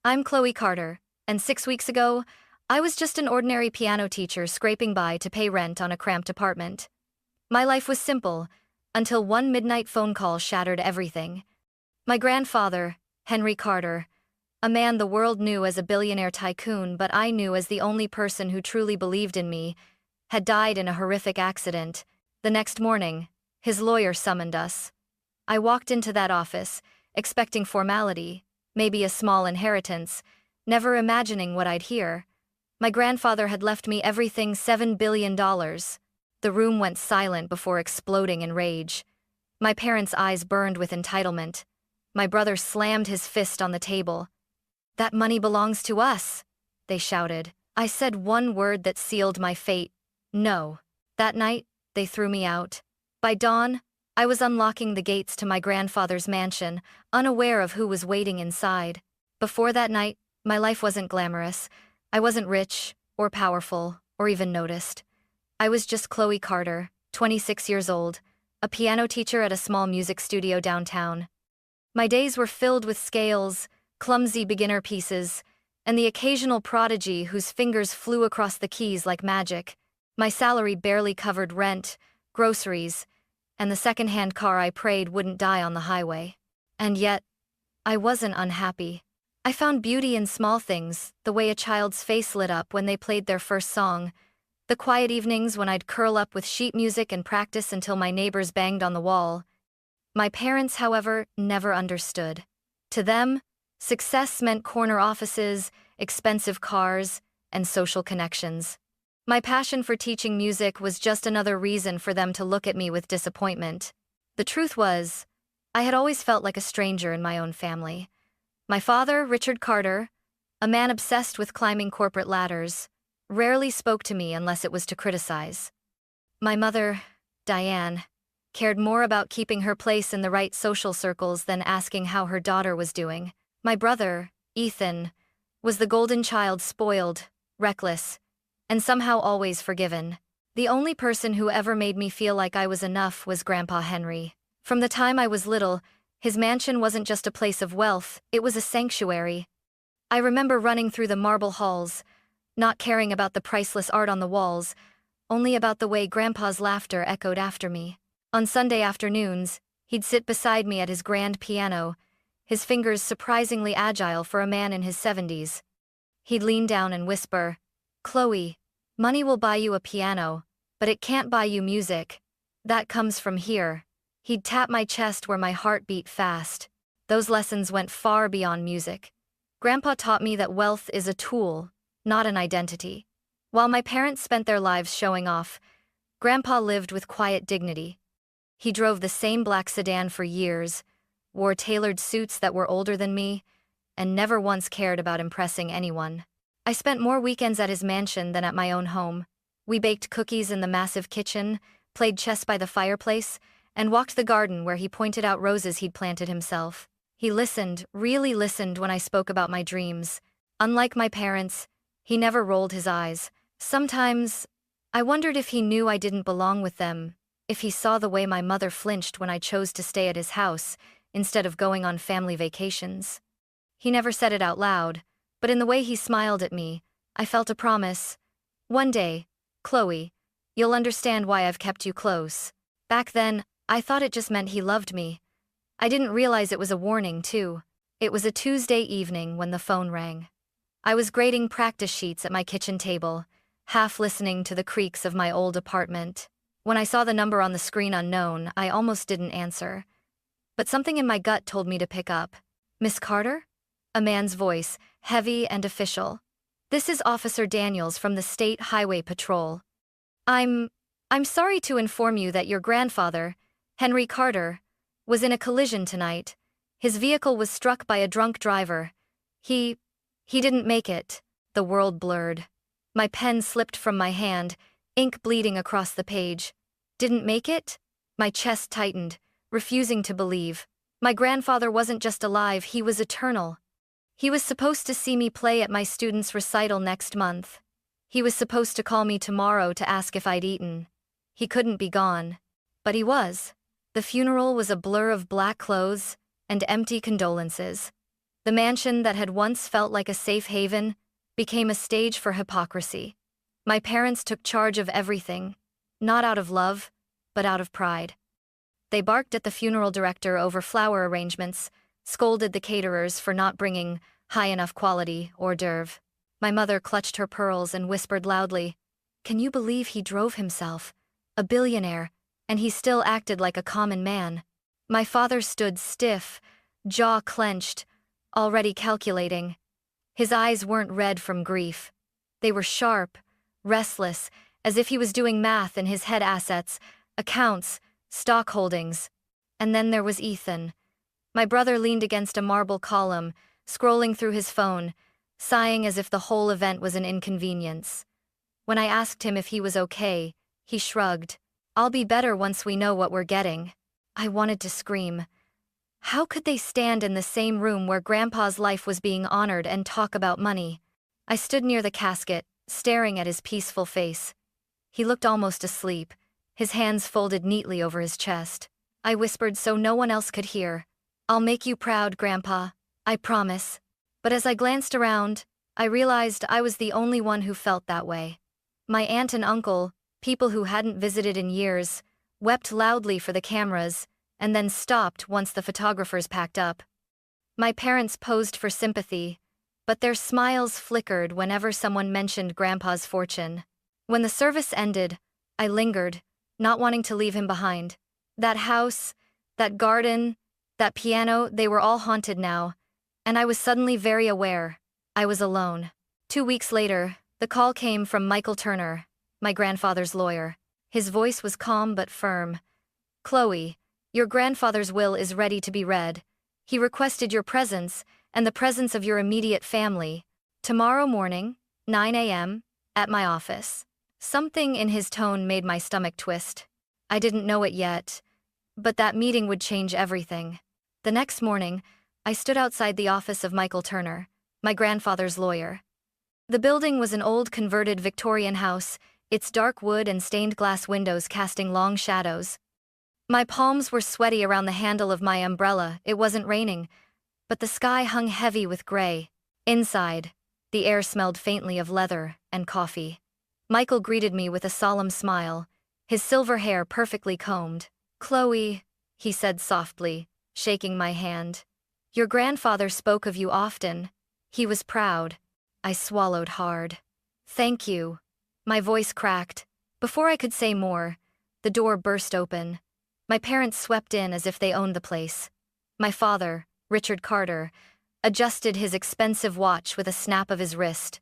I'm Chloe Carter, and 6 weeks ago, I was just an ordinary piano teacher scraping by to pay rent on a cramped apartment. My life was simple, until one midnight phone call shattered everything. My grandfather, Henry Carter, a man the world knew as a billionaire tycoon but I knew as the only person who truly believed in me, had died in a horrific accident. The next morning, his lawyer summoned us. I walked into that office, expecting formality, maybe a small inheritance, never imagining what I'd hear. My grandfather had left me everything, $7 billion. The room went silent before exploding in rage. My parents' eyes burned with entitlement. My brother slammed his fist on the table. "That money belongs to us," they shouted. I said one word that sealed my fate: no. That night, they threw me out. By dawn, I was unlocking the gates to my grandfather's mansion, unaware of who was waiting inside. Before that night, my life wasn't glamorous. I wasn't rich, or powerful, or even noticed. I was just Chloe Carter, 26 years old, a piano teacher at a small music studio downtown. My days were filled with scales, clumsy beginner pieces, and the occasional prodigy whose fingers flew across the keys like magic. My salary barely covered rent, groceries, and the second-hand car I prayed wouldn't die on the highway. And yet, I wasn't unhappy. I found beauty in small things, the way a child's face lit up when they played their first song, the quiet evenings when I'd curl up with sheet music and practice until my neighbors banged on the wall. My parents, however, never understood. To them, success meant corner offices, expensive cars, and social connections. My passion for teaching music was just another reason for them to look at me with disappointment. The truth was, I had always felt like a stranger in my own family. My father, Richard Carter, a man obsessed with climbing corporate ladders, rarely spoke to me unless it was to criticize. My mother, Diane, cared more about keeping her place in the right social circles than asking how her daughter was doing. My brother, Ethan, was the golden child, spoiled, reckless, and somehow always forgiven. The only person who ever made me feel like I was enough was Grandpa Henry. From the time I was little, his mansion wasn't just a place of wealth, it was a sanctuary. I remember running through the marble halls, not caring about the priceless art on the walls, only about the way Grandpa's laughter echoed after me. On Sunday afternoons, he'd sit beside me at his grand piano, his fingers surprisingly agile for a man in his 70s. He'd lean down and whisper, "Chloe, money will buy you a piano, but it can't buy you music. That comes from here." He'd tap my chest where my heart beat fast. Those lessons went far beyond music. Grandpa taught me that wealth is a tool, not an identity. While my parents spent their lives showing off, Grandpa lived with quiet dignity. He drove the same black sedan for years, wore tailored suits that were older than me, and never once cared about impressing anyone. I spent more weekends at his mansion than at my own home. We baked cookies in the massive kitchen, played chess by the fireplace, and walked the garden where he pointed out roses he'd planted himself. He listened, really listened when I spoke about my dreams. Unlike my parents, he never rolled his eyes. Sometimes, I wondered if he knew I didn't belong with them, if he saw the way my mother flinched when I chose to stay at his house instead of going on family vacations. He never said it out loud, but in the way he smiled at me, I felt a promise. "One day, Chloe, you'll understand why I've kept you close." Back then, I thought it just meant he loved me. I didn't realize it was a warning, too. It was a Tuesday evening when the phone rang. I was grading practice sheets at my kitchen table, half listening to the creaks of my old apartment. When I saw the number on the screen unknown, I almost didn't answer. But something in my gut told me to pick up. "Miss Carter?" A man's voice, heavy and official. "This is Officer Daniels from the State Highway Patrol. I'm sorry to inform you that your grandfather, Henry Carter, was in a collision tonight. His vehicle was struck by a drunk driver. He didn't make it." The world blurred. My pen slipped from my hand, ink bleeding across the page. "Didn't make it?" My chest tightened, refusing to believe. My grandfather wasn't just alive, he was eternal. He was supposed to see me play at my students' recital next month. He was supposed to call me tomorrow to ask if I'd eaten. He couldn't be gone. But he was. The funeral was a blur of black clothes and empty condolences. The mansion that had once felt like a safe haven became a stage for hypocrisy. My parents took charge of everything, not out of love, but out of pride. They barked at the funeral director over flower arrangements, scolded the caterers for not bringing high enough quality hors d'oeuvre. My mother clutched her pearls and whispered loudly, "Can you believe he drove himself? A billionaire, and he still acted like a common man." My father stood stiff, jaw clenched, already calculating. His eyes weren't red from grief. They were sharp, restless, as if he was doing math in his head: assets, accounts, stock holdings. And then there was Ethan. My brother leaned against a marble column, scrolling through his phone, sighing as if the whole event was an inconvenience. When I asked him if he was okay, he shrugged. "I'll be better once we know what we're getting." I wanted to scream. How could they stand in the same room where Grandpa's life was being honored and talk about money? I stood near the casket, staring at his peaceful face. He looked almost asleep, his hands folded neatly over his chest. I whispered so no one else could hear, "I'll make you proud, Grandpa. I promise." But as I glanced around, I realized I was the only one who felt that way. My aunt and uncle, people who hadn't visited in years, wept loudly for the cameras, and then stopped once the photographers packed up. My parents posed for sympathy, but their smiles flickered whenever someone mentioned Grandpa's fortune. When the service ended, I lingered, not wanting to leave him behind. That house, that garden, that piano, they were all haunted now, and I was suddenly very aware I was alone. 2 weeks later, the call came from Michael Turner, my grandfather's lawyer. His voice was calm but firm. "Chloe, your grandfather's will is ready to be read. He requested your presence and the presence of your immediate family tomorrow morning, 9 a.m., at my office." Something in his tone made my stomach twist. I didn't know it yet, but that meeting would change everything. The next morning, I stood outside the office of Michael Turner, my grandfather's lawyer. The building was an old converted Victorian house, its dark wood and stained glass windows casting long shadows. My palms were sweaty around the handle of my umbrella. It wasn't raining, but the sky hung heavy with gray. Inside, the air smelled faintly of leather and coffee. Michael greeted me with a solemn smile, his silver hair perfectly combed. "Chloe," he said softly, shaking my hand. "Your grandfather spoke of you often. He was proud." I swallowed hard. "Thank you." My voice cracked. Before I could say more, the door burst open. My parents swept in as if they owned the place. My father, Richard Carter, adjusted his expensive watch with a snap of his wrist.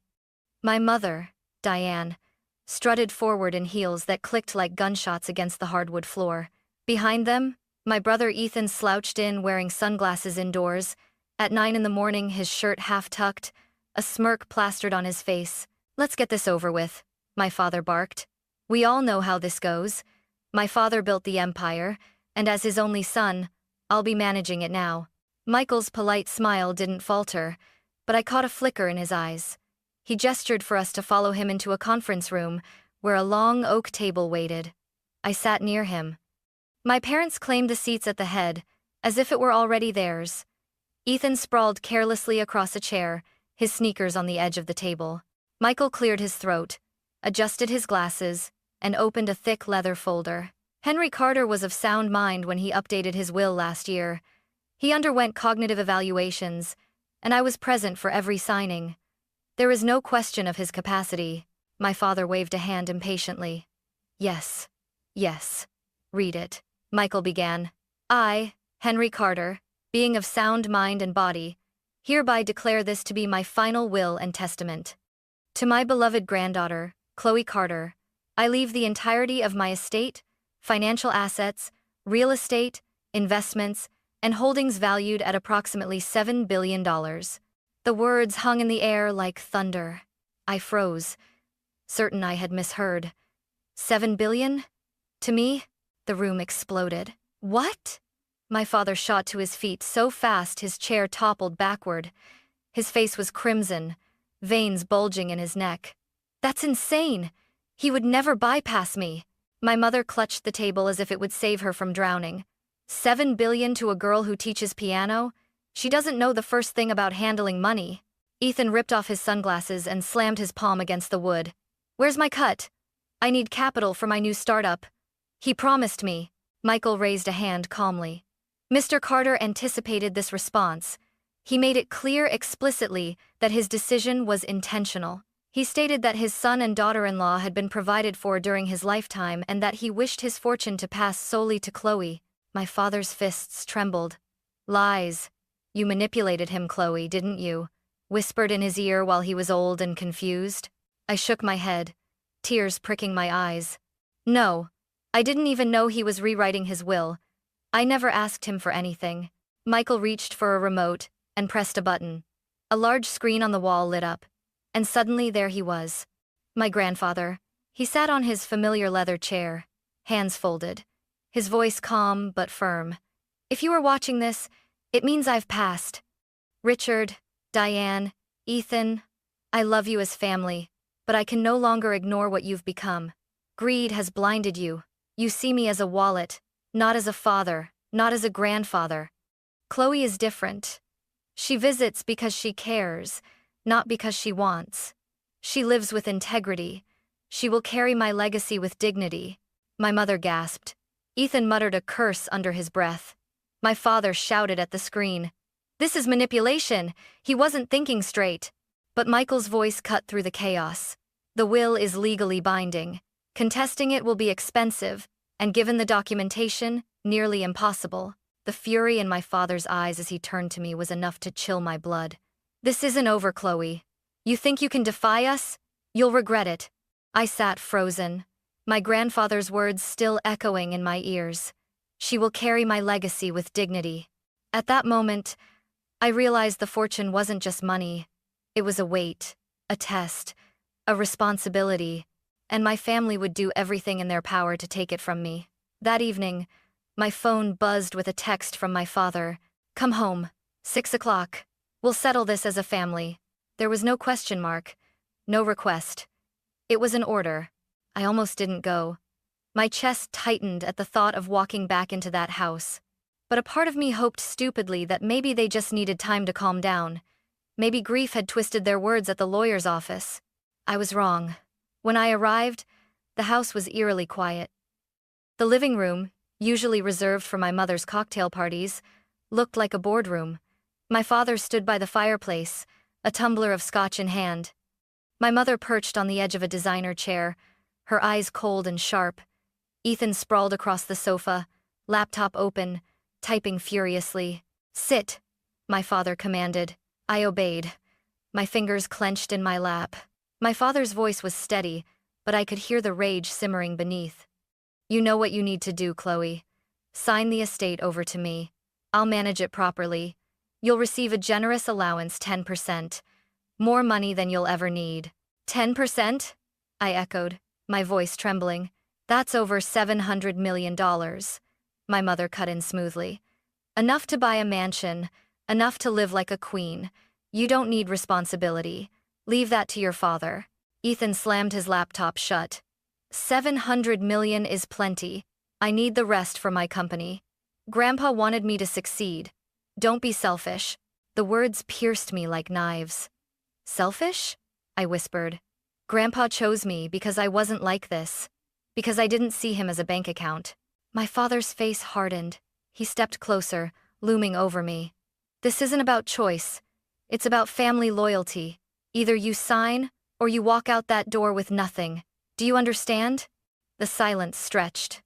My mother, Diane, strutted forward in heels that clicked like gunshots against the hardwood floor. Behind them, my brother Ethan slouched in wearing sunglasses indoors. At 9 in the morning, his shirt half tucked, a smirk plastered on his face. "Let's get this over with," my father barked. "We all know how this goes. My father built the empire, and as his only son, I'll be managing it now." Michael's polite smile didn't falter, but I caught a flicker in his eyes. He gestured for us to follow him into a conference room, where a long oak table waited. I sat near him. My parents claimed the seats at the head, as if it were already theirs. Ethan sprawled carelessly across a chair, his sneakers on the edge of the table. Michael cleared his throat, adjusted his glasses, and opened a thick leather folder. Henry Carter was of sound mind when he updated his will last year. He underwent cognitive evaluations, and I was present for every signing. There is no question of his capacity. My father waved a hand impatiently. Yes. Read it," Michael began. "I, Henry Carter, being of sound mind and body, hereby declare this to be my final will and testament. To my beloved granddaughter, Chloe Carter, I leave the entirety of my estate, financial assets, real estate, investments, and holdings valued at approximately $7 billion. The words hung in the air like thunder. I froze, certain I had misheard. 7 billion? To me, the room exploded. What? My father shot to his feet so fast his chair toppled backward. His face was crimson, veins bulging in his neck. That's insane! He would never bypass me. My mother clutched the table as if it would save her from drowning. 7 billion to a girl who teaches piano? She doesn't know the first thing about handling money. Ethan ripped off his sunglasses and slammed his palm against the wood. Where's my cut? I need capital for my new startup. He promised me. Michael raised a hand calmly. Mr. Carter anticipated this response. He made it clear explicitly that his decision was intentional. He stated that his son and daughter-in-law had been provided for during his lifetime and that he wished his fortune to pass solely to Chloe. My father's fists trembled. Lies. You manipulated him, Chloe, didn't you? Whispered in his ear while he was old and confused. I shook my head, tears pricking my eyes. No, I didn't even know he was rewriting his will. I never asked him for anything. Michael reached for a remote and pressed a button. A large screen on the wall lit up, and suddenly there he was. My grandfather. He sat on his familiar leather chair, hands folded, his voice calm but firm. If you are watching this, it means I've passed. Richard, Diane, Ethan, I love you as family, but I can no longer ignore what you've become. Greed has blinded you. You see me as a wallet, not as a father, not as a grandfather. Chloe is different. She visits because she cares, not because she wants. She lives with integrity. She will carry my legacy with dignity. My mother gasped. Ethan muttered a curse under his breath. My father shouted at the screen. This is manipulation. He wasn't thinking straight. But Michael's voice cut through the chaos. The will is legally binding. Contesting it will be expensive, and given the documentation, nearly impossible. The fury in my father's eyes as he turned to me was enough to chill my blood. This isn't over, Chloe. You think you can defy us? You'll regret it. I sat frozen, my grandfather's words still echoing in my ears. She will carry my legacy with dignity. At that moment, I realized the fortune wasn't just money. It was a weight, a test, a responsibility, and my family would do everything in their power to take it from me. That evening, my phone buzzed with a text from my father. Come home, 6 o'clock. We'll settle this as a family. There was no question mark, no request. It was an order. I almost didn't go. My chest tightened at the thought of walking back into that house. But a part of me hoped stupidly that maybe they just needed time to calm down. Maybe grief had twisted their words at the lawyer's office. I was wrong. When I arrived, the house was eerily quiet. The living room, usually reserved for my mother's cocktail parties, looked like a boardroom. My father stood by the fireplace, a tumbler of scotch in hand. My mother perched on the edge of a designer chair, her eyes cold and sharp. Ethan sprawled across the sofa, laptop open, typing furiously. Sit, my father commanded. I obeyed, my fingers clenched in my lap. My father's voice was steady, but I could hear the rage simmering beneath. You know what you need to do, Chloe. Sign the estate over to me. I'll manage it properly. You'll receive a generous allowance, 10%. More money than you'll ever need. 10%? I echoed, my voice trembling. That's over $700 million. My mother cut in smoothly. Enough to buy a mansion, enough to live like a queen. You don't need responsibility. Leave that to your father. Ethan slammed his laptop shut. 700 million is plenty. I need the rest for my company. Grandpa wanted me to succeed. Don't be selfish. The words pierced me like knives. Selfish? I whispered. Grandpa chose me because I wasn't like this. Because I didn't see him as a bank account. My father's face hardened. He stepped closer, looming over me. This isn't about choice. It's about family loyalty. Either you sign, or you walk out that door with nothing. Do you understand? The silence stretched.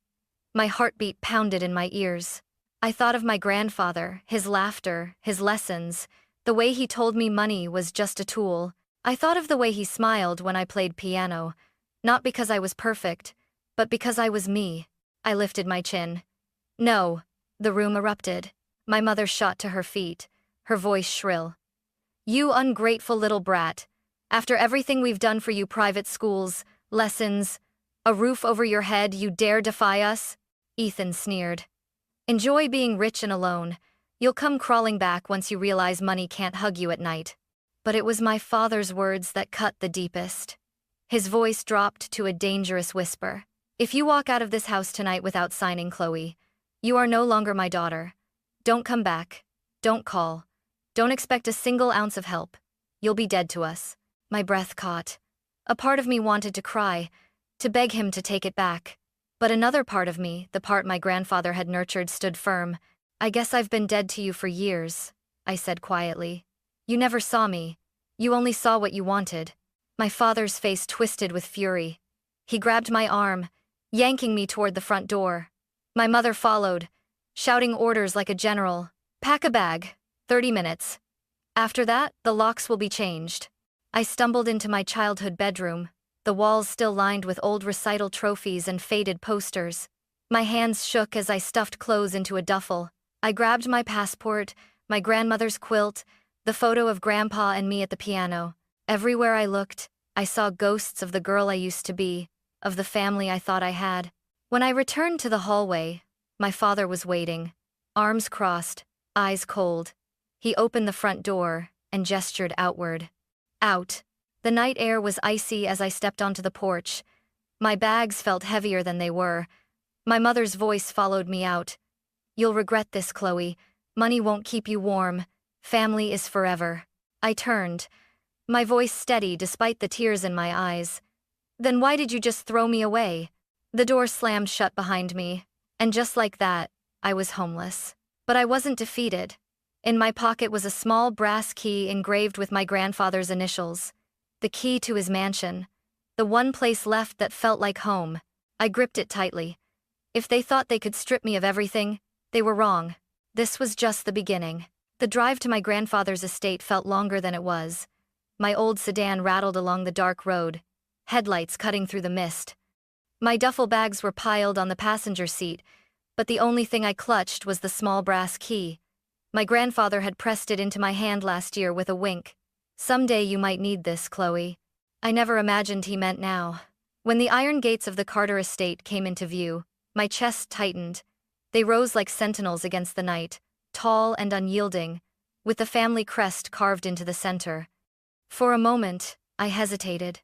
My heartbeat pounded in my ears. I thought of my grandfather, his laughter, his lessons, the way he told me money was just a tool. I thought of the way he smiled when I played piano, not because I was perfect, but because I was me. I lifted my chin. No, the room erupted. My mother shot to her feet, her voice shrill. You ungrateful little brat. After everything we've done for you, private schools, lessons, a roof over your head, you dare defy us? Ethan sneered. Enjoy being rich and alone. You'll come crawling back once you realize money can't hug you at night. But it was my father's words that cut the deepest. His voice dropped to a dangerous whisper. If you walk out of this house tonight without signing, Chloe, you are no longer my daughter. Don't come back. Don't call. Don't expect a single ounce of help. You'll be dead to us." My breath caught. A part of me wanted to cry, to beg him to take it back. But another part of me, the part my grandfather had nurtured, stood firm. "I guess I've been dead to you for years," I said quietly. "You never saw me. You only saw what you wanted." My father's face twisted with fury. He grabbed my arm, yanking me toward the front door. My mother followed, shouting orders like a general. "Pack a bag. 30 minutes. After that, the locks will be changed." I stumbled into my childhood bedroom, the walls still lined with old recital trophies and faded posters. My hands shook as I stuffed clothes into a duffel. I grabbed my passport, my grandmother's quilt, the photo of Grandpa and me at the piano. Everywhere I looked, I saw ghosts of the girl I used to be, of the family I thought I had. When I returned to the hallway, my father was waiting, arms crossed, eyes cold. He opened the front door and gestured outward. Out. The night air was icy as I stepped onto the porch. My bags felt heavier than they were. My mother's voice followed me out. "You'll regret this, Chloe. Money won't keep you warm. Family is forever." I turned, my voice steady despite the tears in my eyes. "Then why did you just throw me away?" The door slammed shut behind me, and just like that, I was homeless. But I wasn't defeated. In my pocket was a small brass key engraved with my grandfather's initials. The key to his mansion. The one place left that felt like home. I gripped it tightly. If they thought they could strip me of everything, they were wrong. This was just the beginning. The drive to my grandfather's estate felt longer than it was. My old sedan rattled along the dark road, headlights cutting through the mist. My duffel bags were piled on the passenger seat, but the only thing I clutched was the small brass key. My grandfather had pressed it into my hand last year with a wink. "Someday you might need this, Chloe." I never imagined he meant now. When the iron gates of the Carter estate came into view, my chest tightened. They rose like sentinels against the night, tall and unyielding, with the family crest carved into the center. For a moment, I hesitated.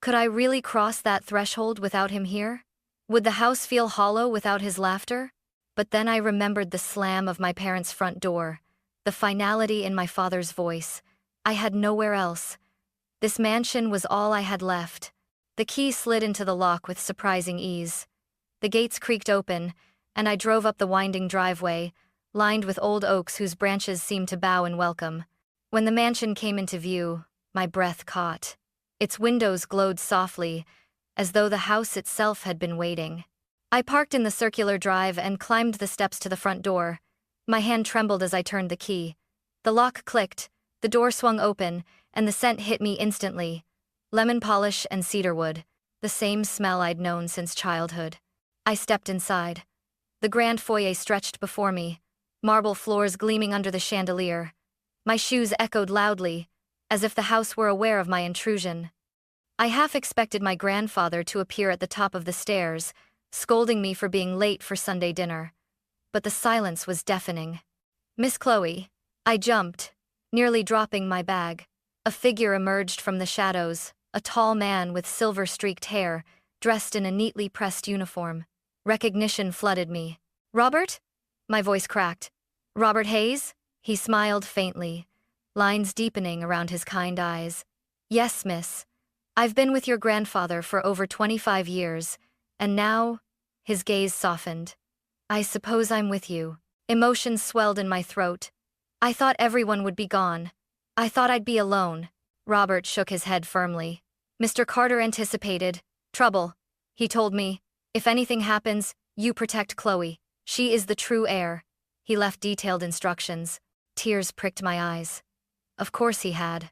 Could I really cross that threshold without him here? Would the house feel hollow without his laughter? But then I remembered the slam of my parents' front door, the finality in my father's voice. I had nowhere else. This mansion was all I had left. The key slid into the lock with surprising ease. The gates creaked open, and I drove up the winding driveway, lined with old oaks whose branches seemed to bow in welcome. When the mansion came into view, my breath caught. Its windows glowed softly, as though the house itself had been waiting. I parked in the circular drive and climbed the steps to the front door. My hand trembled as I turned the key. The lock clicked, the door swung open, and the scent hit me instantly. Lemon polish and cedarwood, the same smell I'd known since childhood. I stepped inside. The grand foyer stretched before me, marble floors gleaming under the chandelier. My shoes echoed loudly, as if the house were aware of my intrusion. I half expected my grandfather to appear at the top of the stairs, scolding me for being late for Sunday dinner. But the silence was deafening. "Miss Chloe." I jumped, nearly dropping my bag. A figure emerged from the shadows, a tall man with silver-streaked hair, dressed in a neatly pressed uniform. Recognition flooded me. "Robert?" My voice cracked. "Robert Hayes?" He smiled faintly, lines deepening around his kind eyes. "Yes, miss. I've been with your grandfather for over 25 years, and now," his gaze softened, "I suppose I'm with you." Emotions swelled in my throat. I thought everyone would be gone. I thought I'd be alone. Robert shook his head firmly. "Mr. Carter anticipated trouble. He told me, if anything happens, you protect Chloe. She is the true heir." He left detailed instructions. Tears pricked my eyes. Of course he had.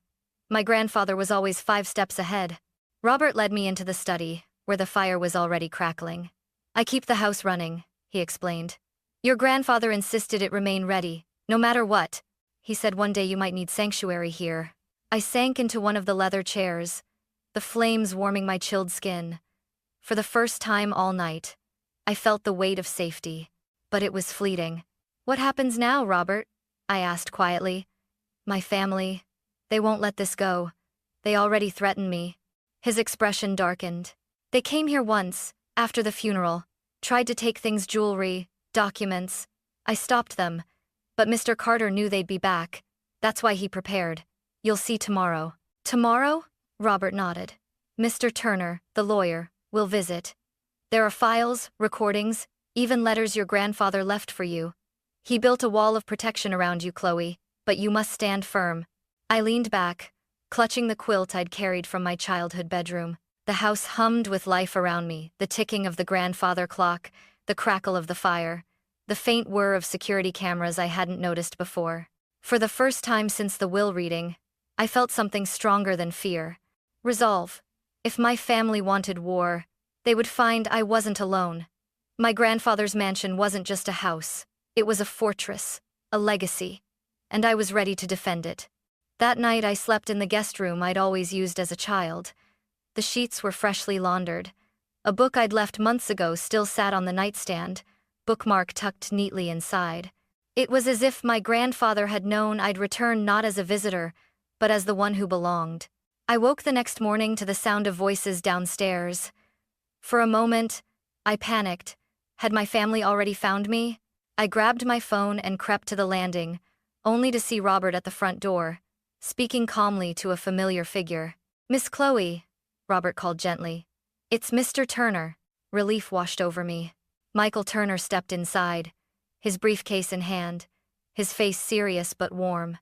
My grandfather was always 5 steps ahead. Robert led me into the study, where the fire was already crackling. "I keep the house running," he explained. "Your grandfather insisted it remain ready, no matter what. He said one day you might need sanctuary here." I sank into one of the leather chairs, the flames warming my chilled skin. For the first time all night, I felt the weight of safety, but it was fleeting. "What happens now, Robert?" I asked quietly. "My family, they won't let this go. They already threaten me." His expression darkened. "They came here once, after the funeral, tried to take things, jewelry, documents. I stopped them, but Mr. Carter knew they'd be back. That's why he prepared. You'll see tomorrow. Tomorrow? Robert nodded. Mr. Turner, the lawyer, will visit. There are files, recordings, even letters your grandfather left for you. He built a wall of protection around you, Chloe, but you must stand firm. I leaned back, clutching the quilt I'd carried from my childhood bedroom. The house hummed with life around me, the ticking of the grandfather clock, the crackle of the fire, the faint whir of security cameras I hadn't noticed before. For the first time since the will reading, I felt something stronger than fear. Resolve. If my family wanted war, they would find I wasn't alone. My grandfather's mansion wasn't just a house. It was a fortress, a legacy, and I was ready to defend it. That night I slept in the guest room I'd always used as a child. The sheets were freshly laundered. A book I'd left months ago still sat on the nightstand, bookmark tucked neatly inside. It was as if my grandfather had known I'd return not as a visitor, but as the one who belonged. I woke the next morning to the sound of voices downstairs. For a moment, I panicked. Had my family already found me? I grabbed my phone and crept to the landing, only to see Robert at the front door, speaking calmly to a familiar figure. "Miss Chloe," Robert called gently. "It's Mr. Turner." Relief washed over me. Michael Turner stepped inside, his briefcase in hand, his face serious but warm.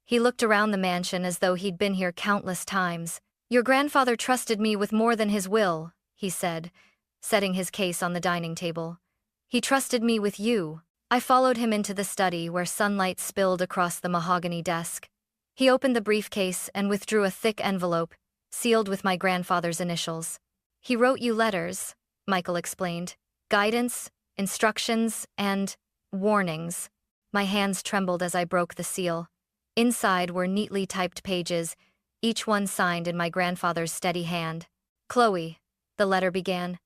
He looked around the mansion as though he'd been here countless times. "Your grandfather trusted me with more than his will," he said, setting his case on the dining table. "He trusted me with you." I followed him into the study where sunlight spilled across the mahogany desk. He opened the briefcase and withdrew a thick envelope, sealed with my grandfather's initials. "He wrote you letters," Michael explained. "Guidance, instructions, and warnings." My hands trembled as I broke the seal. Inside were neatly typed pages, each one signed in my grandfather's steady hand. "Chloe," the letter began,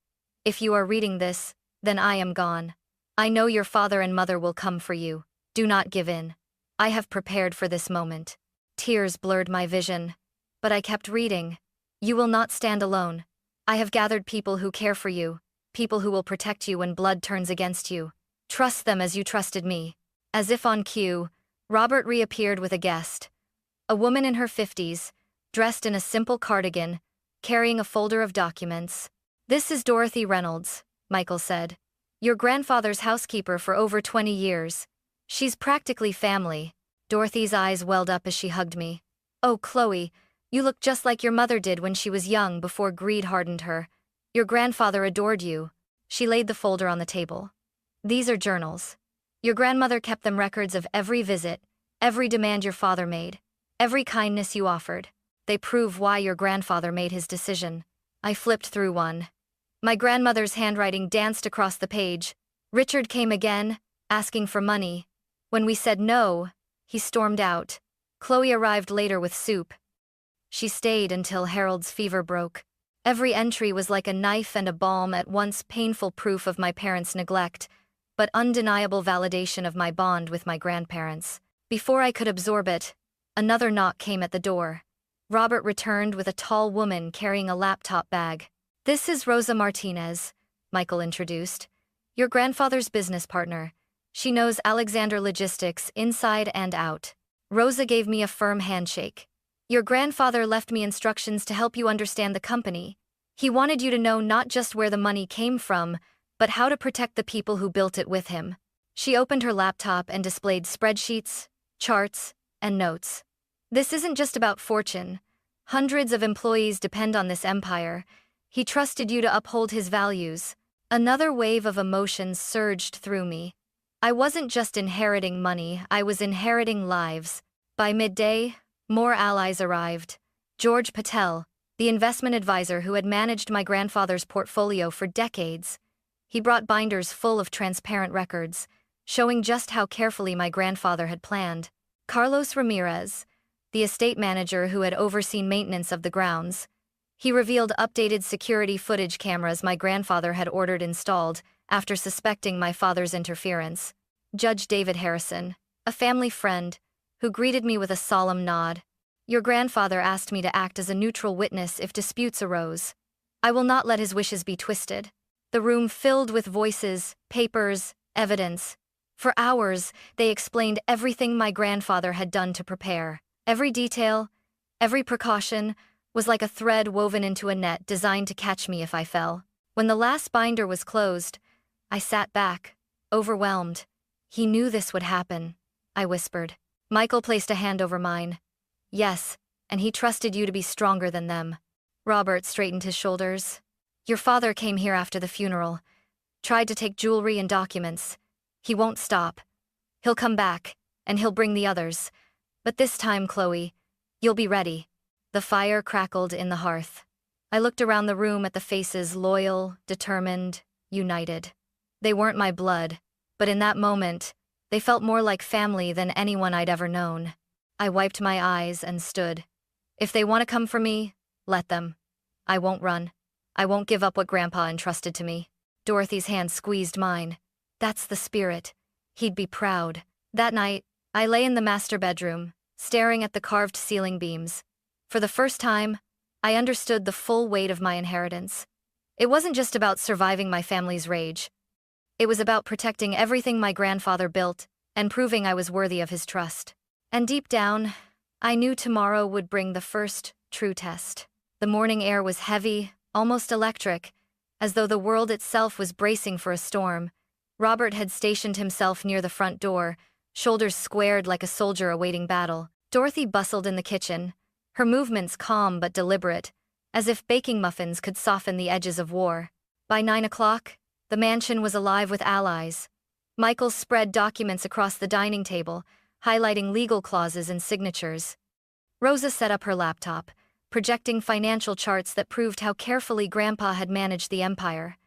"if you are reading this, then I am gone. I know your father and mother will come for you. Do not give in. I have prepared for this moment." Tears blurred my vision, but I kept reading. "You will not stand alone. I have gathered people who care for you, people who will protect you when blood turns against you. Trust them as you trusted me." As if on cue, Robert reappeared with a guest. A woman in her 50s, dressed in a simple cardigan, carrying a folder of documents. "This is Dorothy Reynolds," Michael said. "Your grandfather's housekeeper for over 20 years. She's practically family." Dorothy's eyes welled up as she hugged me. "Oh, Chloe, you look just like your mother did when she was young before greed hardened her. Your grandfather adored you." She laid the folder on the table. "These are journals. Your grandmother kept them, records of every visit, every demand your father made, every kindness you offered. They prove why your grandfather made his decision." I flipped through one. My grandmother's handwriting danced across the page. "Richard came again, asking for money. When we said no, he stormed out. Chloe arrived later with soup. She stayed until Harold's fever broke." Every entry was like a knife and a balm, at once painful proof of my parents' neglect, but undeniable validation of my bond with my grandparents. Before I could absorb it, another knock came at the door. Robert returned with a tall woman carrying a laptop bag. "This is Rosa Martinez," Michael introduced. "Your grandfather's business partner. She knows Alexander Logistics inside and out." Rosa gave me a firm handshake. "Your grandfather left me instructions to help you understand the company. He wanted you to know not just where the money came from, but how to protect the people who built it with him." She opened her laptop and displayed spreadsheets, charts, and notes. "This isn't just about fortune. Hundreds of employees depend on this empire. He trusted you to uphold his values." Another wave of emotions surged through me. I wasn't just inheriting money, I was inheriting lives. By midday, more allies arrived. George Patel, the investment advisor who had managed my grandfather's portfolio for decades. He brought binders full of transparent records, showing just how carefully my grandfather had planned. Carlos Ramirez, the estate manager who had overseen maintenance of the grounds. He revealed updated security footage cameras my grandfather had ordered installed after suspecting my father's interference. Judge David Harrison, a family friend, who greeted me with a solemn nod. "Your grandfather asked me to act as a neutral witness if disputes arose. I will not let his wishes be twisted." The room filled with voices, papers, evidence. For hours, they explained everything my grandfather had done to prepare. Every detail, every precaution, was like a thread woven into a net designed to catch me if I fell. When the last binder was closed, I sat back, overwhelmed. He knew this would happen, I whispered. Michael placed a hand over mine. Yes, and he trusted you to be stronger than them. Robert straightened his shoulders. Your father came here after the funeral, tried to take jewelry and documents. He won't stop. He'll come back, and he'll bring the others. But this time, Chloe, you'll be ready. The fire crackled in the hearth. I looked around the room at the faces loyal, determined, united. They weren't my blood, but in that moment, they felt more like family than anyone I'd ever known. I wiped my eyes and stood. If they want to come for me, let them. I won't run. I won't give up what Grandpa entrusted to me. Dorothy's hand squeezed mine. That's the spirit. He'd be proud. That night, I lay in the master bedroom, staring at the carved ceiling beams. For the first time, I understood the full weight of my inheritance. It wasn't just about surviving my family's rage. It was about protecting everything my grandfather built and proving I was worthy of his trust. And deep down, I knew tomorrow would bring the first true test. The morning air was heavy, almost electric, as though the world itself was bracing for a storm. Robert had stationed himself near the front door, shoulders squared like a soldier awaiting battle. Dorothy bustled in the kitchen, her movements calm but deliberate, as if baking muffins could soften the edges of war. By 9 o'clock, the mansion was alive with allies. Michael spread documents across the dining table, highlighting legal clauses and signatures. Rosa set up her laptop, projecting financial charts that proved how carefully Grandpa had managed the empire.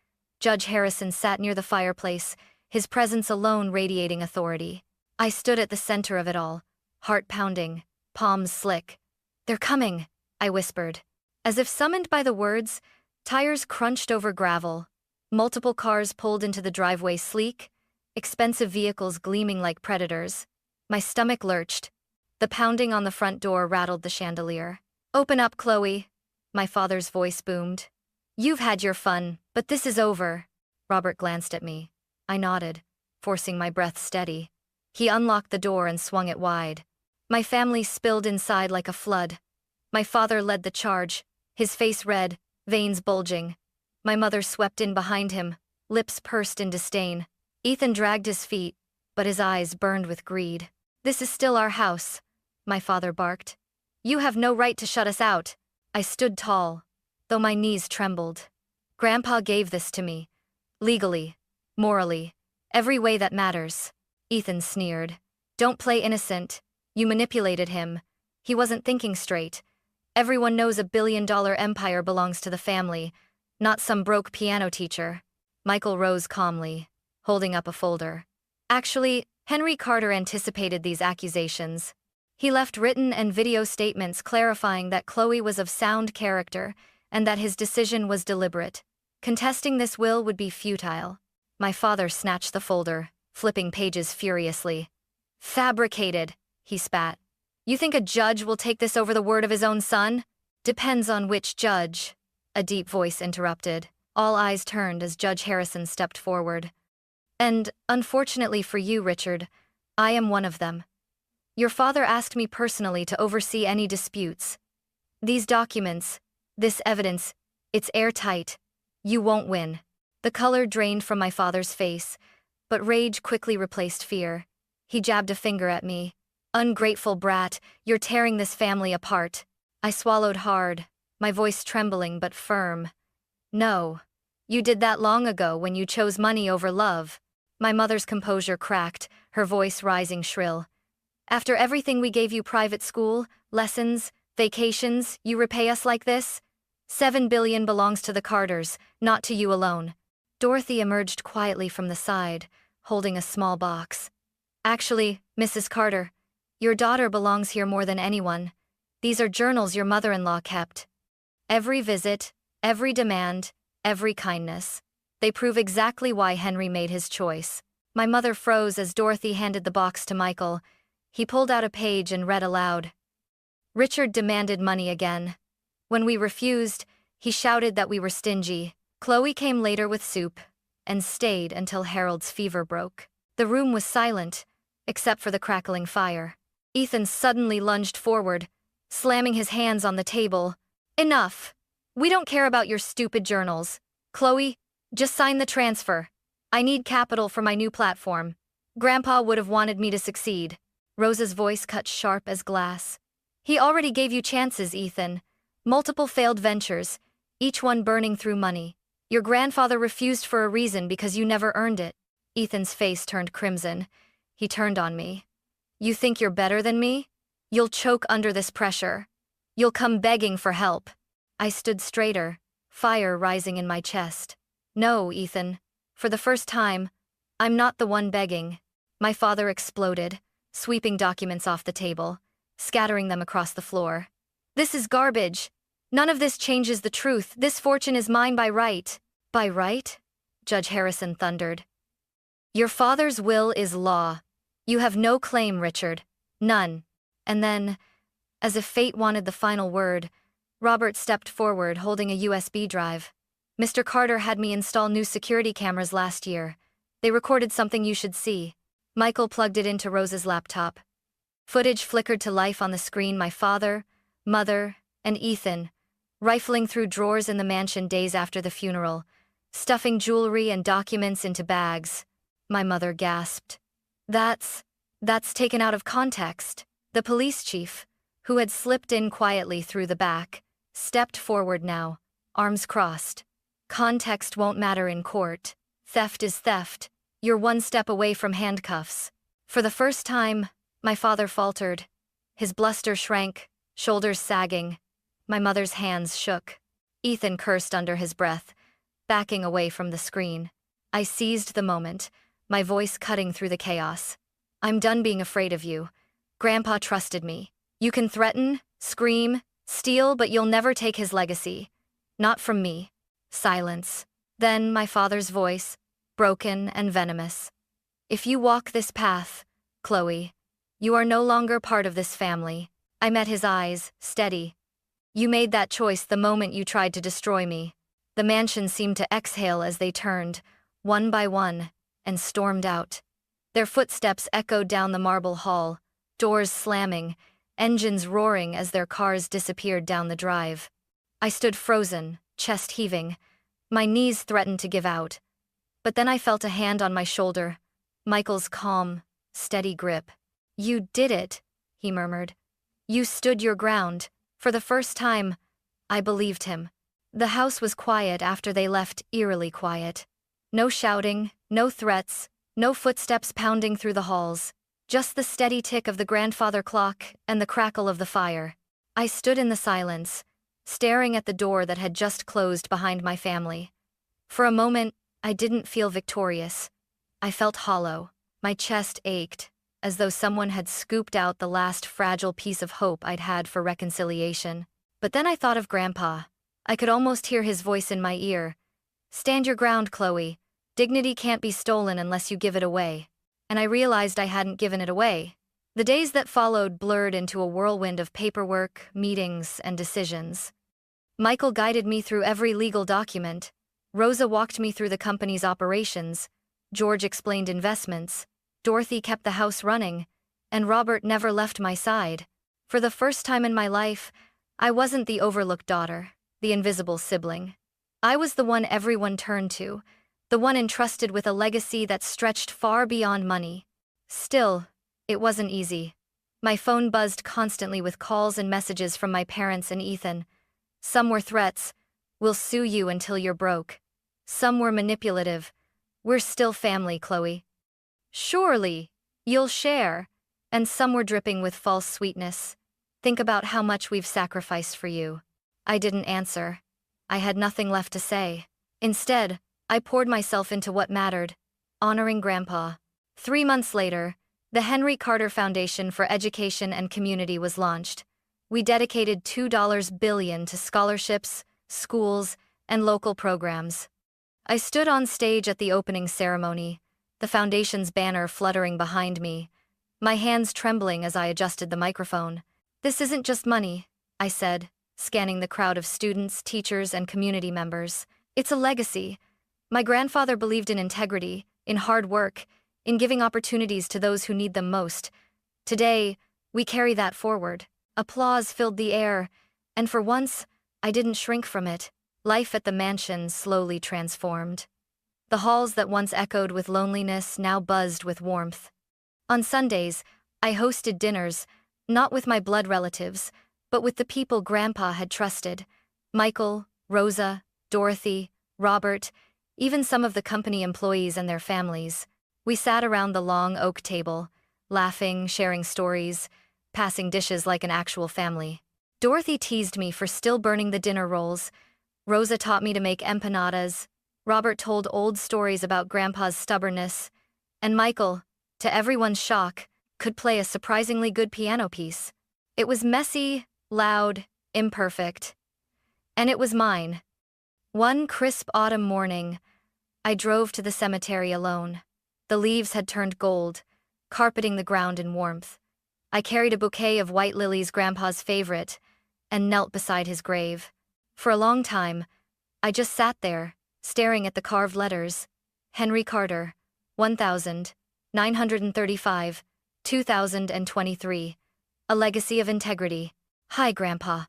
Judge Harrison sat near the fireplace, his presence alone radiating authority. I stood at the center of it all, heart pounding, palms slick. "They're coming," I whispered. As if summoned by the words, tires crunched over gravel. Multiple cars pulled into the driveway sleek, expensive vehicles gleaming like predators. My stomach lurched. The pounding on the front door rattled the chandelier. "Open up, Chloe," my father's voice boomed. "You've had your fun, but this is over." Robert glanced at me. I nodded, forcing my breath steady. He unlocked the door and swung it wide. My family spilled inside like a flood. My father led the charge, his face red, veins bulging. My mother swept in behind him, lips pursed in disdain. Ethan dragged his feet, but his eyes burned with greed. "This is still our house," my father barked. "You have no right to shut us out." I stood tall, though my knees trembled. Grandpa gave this to me. Legally, morally, every way that matters. Ethan sneered. "Don't play innocent. You manipulated him. He wasn't thinking straight. Everyone knows $1 billion empire belongs to the family, not some broke piano teacher." Michael rose calmly, holding up a folder. Actually, Henry Carter anticipated these accusations. He left written and video statements clarifying that Chloe was of sound character and that his decision was deliberate. Contesting this will would be futile. My father snatched the folder, flipping pages furiously. "Fabricated," he spat. "You think a judge will take this over the word of his own son?" "Depends on which judge," a deep voice interrupted. All eyes turned as Judge Harrison stepped forward. "And, unfortunately for you, Richard, I am one of them. Your father asked me personally to oversee any disputes. These documents, this evidence, it's airtight. You won't win." The color drained from my father's face, but rage quickly replaced fear. He jabbed a finger at me. "Ungrateful brat, you're tearing this family apart." I swallowed hard, my voice trembling but firm. "No. You did that long ago when you chose money over love." My mother's composure cracked, her voice rising shrill. "After everything we gave you, private school, lessons, vacations, you repay us like this? $7 billion belongs to the Carters, not to you alone." Dorothy emerged quietly from the side, holding a small box. "Actually, Mrs. Carter, your daughter belongs here more than anyone. These are journals your mother-in-law kept. Every visit, every demand, every kindness. They prove exactly why Henry made his choice." My mother froze as Dorothy handed the box to Michael. He pulled out a page and read aloud. "Richard demanded money again. When we refused, he shouted that we were stingy. Chloe came later with soup, and stayed until Harold's fever broke. The room was silent, except for the crackling fire. Ethan suddenly lunged forward, slamming his hands on the table. Enough! We don't care about your stupid journals. Chloe, just sign the transfer. I need capital for my new platform. Grandpa would have wanted me to succeed. Rosa's voice cut sharp as glass. He already gave you chances, Ethan. Multiple failed ventures, each one burning through money. Your grandfather refused for a reason because you never earned it. Ethan's face turned crimson. He turned on me. You think you're better than me? You'll choke under this pressure. You'll come begging for help. I stood straighter, fire rising in my chest. No, Ethan. For the first time, I'm not the one begging. My father exploded, sweeping documents off the table, scattering them across the floor. This is garbage. None of this changes the truth. This fortune is mine by right. By right? Judge Harrison thundered. Your father's will is law. You have no claim, Richard. None. And then, as if fate wanted the final word, Robert stepped forward holding a USB drive. Mr. Carter had me install new security cameras last year. They recorded something you should see. Michael plugged it into Rosa's laptop. Footage flickered to life on the screen. My father, mother, and Ethan, rifling through drawers in the mansion days after the funeral, stuffing jewelry and documents into bags. My mother gasped. That's taken out of context. The police chief, who had slipped in quietly through the back, stepped forward now, arms crossed. Context won't matter in court. Theft is theft. You're one step away from handcuffs. For the first time, my father faltered. His bluster shrank, shoulders sagging. My mother's hands shook. Ethan cursed under his breath, backing away from the screen. I seized the moment, my voice cutting through the chaos. I'm done being afraid of you. Grandpa trusted me. You can threaten, scream, steal, but you'll never take his legacy. Not from me. Silence. Then my father's voice, broken and venomous. If you walk this path, Chloe, you are no longer part of this family. I met his eyes, steady. You made that choice the moment you tried to destroy me. The mansion seemed to exhale as they turned, one by one, and stormed out. Their footsteps echoed down the marble hall, doors slamming, engines roaring as their cars disappeared down the drive. I stood frozen, chest heaving. My knees threatened to give out. But then I felt a hand on my shoulder, Michael's calm, steady grip. You did it, he murmured. You stood your ground. For the first time, I believed him. The house was quiet after they left, eerily quiet. No shouting, no threats, no footsteps pounding through the halls. Just the steady tick of the grandfather clock and the crackle of the fire. I stood in the silence, staring at the door that had just closed behind my family. For a moment, I didn't feel victorious. I felt hollow. My chest ached, as though someone had scooped out the last fragile piece of hope I'd had for reconciliation. But then I thought of Grandpa. I could almost hear his voice in my ear. Stand your ground, Chloe. Dignity can't be stolen unless you give it away. And I realized I hadn't given it away. The days that followed blurred into a whirlwind of paperwork, meetings, and decisions. Michael guided me through every legal document. Rosa walked me through the company's operations. George explained investments. Dorothy kept the house running. And Robert never left my side. For the first time in my life, I wasn't the overlooked daughter, the invisible sibling. I was the one everyone turned to, the one entrusted with a legacy that stretched far beyond money. Still, it wasn't easy. My phone buzzed constantly with calls and messages from my parents and Ethan. Some were threats, "We'll sue you until you're broke." Some were manipulative, "We're still family, Chloe. Surely, you'll share." And some were dripping with false sweetness. "Think about how much we've sacrificed for you." I didn't answer. I had nothing left to say. Instead, I poured myself into what mattered, honoring Grandpa. 3 months later, the Henry Carter Foundation for Education and Community was launched. We dedicated $2 billion to scholarships, schools, and local programs. I stood on stage at the opening ceremony, the foundation's banner fluttering behind me, my hands trembling as I adjusted the microphone. "This isn't just money," I said, scanning the crowd of students, teachers, and community members. "It's a legacy. My grandfather believed in integrity, in hard work, in giving opportunities to those who need them most. Today, we carry that forward. Applause filled the air, and for once, I didn't shrink from it. Life at the mansion slowly transformed. The halls that once echoed with loneliness now buzzed with warmth. On Sundays, I hosted dinners, not with my blood relatives, but with the people Grandpa had trusted. Michael, Rosa, Dorothy, Robert, even some of the company employees and their families. We sat around the long oak table, laughing, sharing stories, passing dishes like an actual family. Dorothy teased me for still burning the dinner rolls. Rosa taught me to make empanadas. Robert told old stories about Grandpa's stubbornness. And Michael, to everyone's shock, could play a surprisingly good piano piece. It was messy, loud, imperfect. And it was mine. One crisp autumn morning, I drove to the cemetery alone. The leaves had turned gold, carpeting the ground in warmth. I carried a bouquet of white lilies, Grandpa's favorite, and knelt beside his grave. For a long time, I just sat there, staring at the carved letters. Henry Carter, 1935, 2023. A legacy of integrity. "Hi, Grandpa,"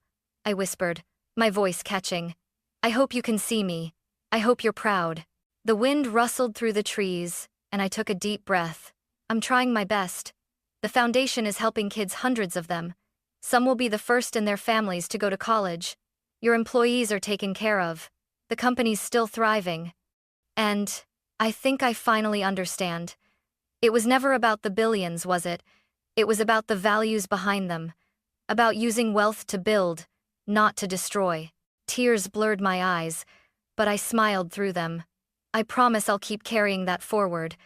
I whispered, my voice catching. "I hope you can see me. I hope you're proud." The wind rustled through the trees, and I took a deep breath. I'm trying my best. The foundation is helping kids, hundreds of them. Some will be the first in their families to go to college. Your employees are taken care of. The company's still thriving. And I think I finally understand. It was never about the billions, was it? It was about the values behind them. About using wealth to build, not to destroy. Tears blurred my eyes, but I smiled through them. I promise I'll keep carrying that forward.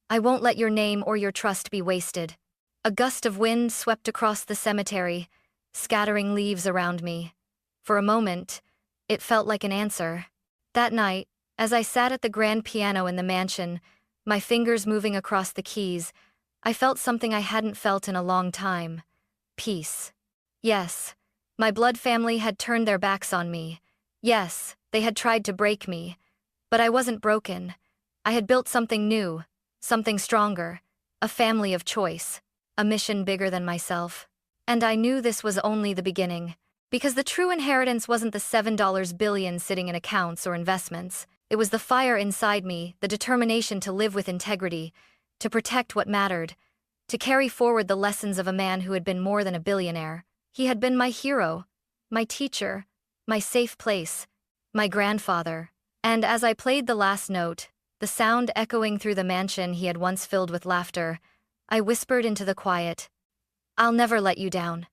I won't let your name or your trust be wasted. A gust of wind swept across the cemetery, scattering leaves around me. For a moment, it felt like an answer. That night, as I sat at the grand piano in the mansion, my fingers moving across the keys, I felt something I hadn't felt in a long time. Peace. Yes, my blood family had turned their backs on me. Yes, they had tried to break me. But I wasn't broken. I had built something new, something stronger, a family of choice, a mission bigger than myself. And I knew this was only the beginning. Because the true inheritance wasn't the $7 billion sitting in accounts or investments. It was the fire inside me, the determination to live with integrity, to protect what mattered, to carry forward the lessons of a man who had been more than a billionaire. He had been my hero, my teacher, my safe place, my grandfather. And as I played the last note, the sound echoing through the mansion he had once filled with laughter, I whispered into the quiet, "I'll never let you down."